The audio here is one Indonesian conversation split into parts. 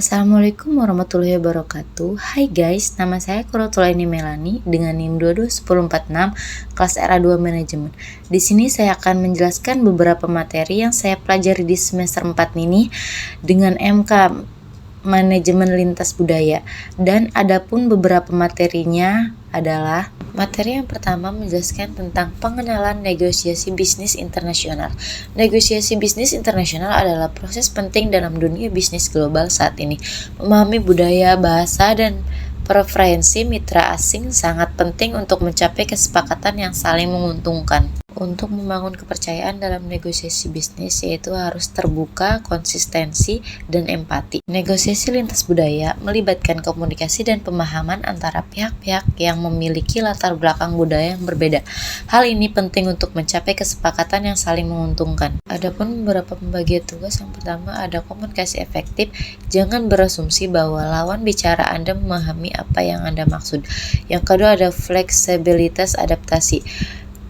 Assalamualaikum warahmatullahi wabarakatuh. Hai guys, nama saya Kurotulaini Melani dengan NIM 221046 kelas RA2 Manajemen. Di sini saya akan menjelaskan beberapa materi yang saya pelajari di semester 4 ini dengan MK Manajemen Lintas Budaya, dan adapun beberapa materinya adalah materi yang pertama menjelaskan tentang pengenalan negosiasi bisnis internasional. Negosiasi bisnis internasional adalah proses penting dalam dunia bisnis global saat ini. Memahami budaya, bahasa, dan preferensi mitra asing sangat penting untuk mencapai kesepakatan yang saling menguntungkan. Untuk membangun kepercayaan dalam negosiasi bisnis, yaitu harus terbuka, konsistensi, dan empati. Negosiasi lintas budaya melibatkan komunikasi dan pemahaman antara pihak-pihak yang memiliki latar belakang budaya yang berbeda. Hal ini penting untuk mencapai kesepakatan yang saling menguntungkan. Adapun beberapa pembagian tugas, yang pertama ada komunikasi efektif. Jangan berasumsi bahwa lawan bicara Anda memahami apa yang Anda maksud. Yang kedua ada fleksibilitas adaptasi.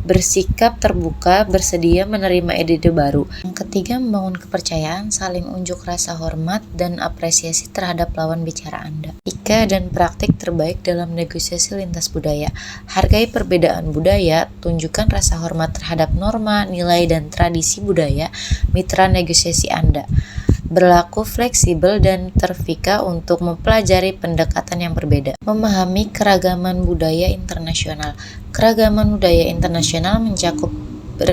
Bersikap terbuka, bersedia menerima ide-ide baru. Yang ketiga, membangun kepercayaan, saling unjuk rasa hormat dan apresiasi terhadap lawan bicara Anda. Etika dan praktik terbaik dalam negosiasi lintas budaya. Hargai perbedaan budaya, tunjukkan rasa hormat terhadap norma, nilai, dan tradisi budaya mitra negosiasi Anda. Berlaku fleksibel dan terbuka untuk mempelajari pendekatan yang berbeda. Memahami keragaman budaya internasional. Keragaman budaya internasional mencakup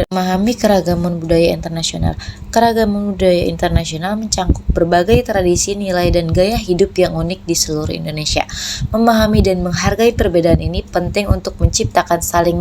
memahami keragaman budaya internasional. Keragaman budaya internasional mencakup berbagai tradisi, nilai, dan gaya hidup yang unik di seluruh Indonesia. Memahami dan menghargai perbedaan ini penting untuk menciptakan saling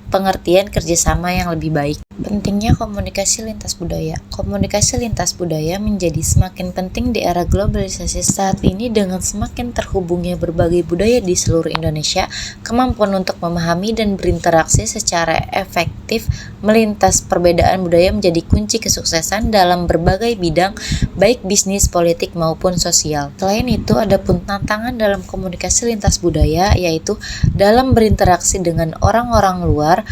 pengertian kerjasama yang lebih baik. Pentingnya komunikasi lintas budaya. Komunikasi lintas budaya menjadi semakin penting di era globalisasi saat ini dengan semakin terhubungnya berbagai budaya di seluruh Indonesia. Kemampuan untuk memahami dan berinteraksi secara efektif melintas perbedaan budaya menjadi kunci kesuksesan dalam berbagai bidang, baik bisnis, politik, maupun sosial. Selain itu, ada pun tantangan dalam komunikasi lintas budaya, yaitu dalam berinteraksi dengan orang-orang luar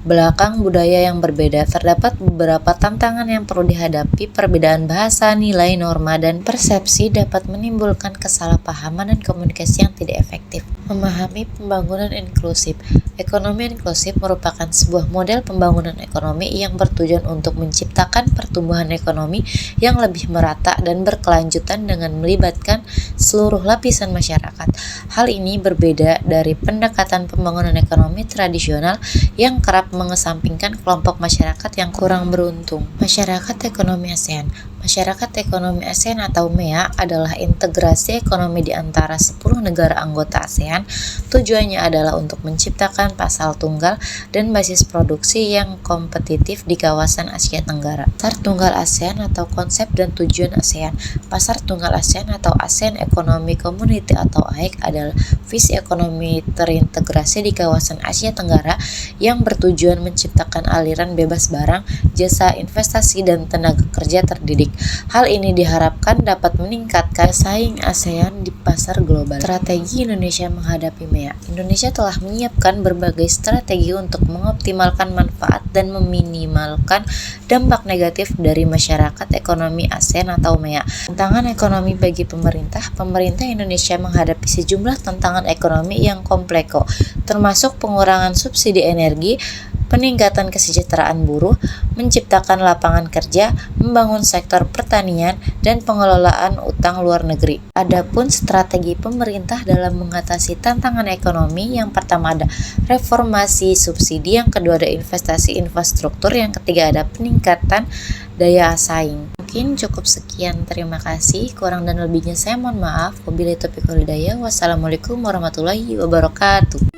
belakang budaya yang berbeda. Terdapat beberapa tantangan yang perlu dihadapi. Perbedaan bahasa, nilai, norma, dan persepsi dapat menimbulkan kesalahpahaman dan komunikasi yang tidak efektif. Memahami pembangunan inklusif. Ekonomi inklusif merupakan sebuah model pembangunan ekonomi yang bertujuan untuk menciptakan pertumbuhan ekonomi yang lebih merata dan berkelanjutan dengan melibatkan seluruh lapisan masyarakat. Hal ini berbeda dari pendekatan pembangunan ekonomi tradisional yang kerap mengesampingkan kelompok masyarakat yang kurang beruntung. Masyarakat ekonomi ASEAN. Masyarakat ekonomi ASEAN atau MEA adalah integrasi ekonomi di antara 10 negara anggota ASEAN. Tujuannya adalah untuk menciptakan pasar tunggal dan basis produksi yang kompetitif di kawasan Asia Tenggara. Pasar tunggal ASEAN atau konsep dan tujuan ASEAN. Pasar tunggal ASEAN atau ASEAN Economic Community atau AEC adalah visi ekonomi terintegrasi di kawasan Asia Tenggara yang bertujuan menciptakan aliran bebas barang, jasa, investasi, dan tenaga kerja terdidik. Hal ini diharapkan dapat meningkatkan saing ASEAN di pasar global. Strategi Indonesia menghadapi MEA. Indonesia telah menyiapkan berbagai strategi untuk mengoptimalkan manfaat dan meminimalkan dampak negatif dari masyarakat ekonomi ASEAN atau MEA. Tantangan ekonomi bagi pemerintah. Pemerintah Indonesia menghadapi sejumlah tantangan ekonomi yang kompleks, termasuk pengurangan subsidi energi, peningkatan kesejahteraan buruh, menciptakan lapangan kerja, membangun sektor pertanian, dan pengelolaan utang luar negeri. Adapun strategi pemerintah dalam mengatasi tantangan ekonomi, yang pertama ada reformasi subsidi, yang kedua ada investasi infrastruktur, yang ketiga ada peningkatan daya saing. Mungkin cukup sekian, terima kasih. Kurang dan lebihnya saya mohon maaf. Wabillahi taufiq wal hidayah. Wassalamualaikum warahmatullahi wabarakatuh.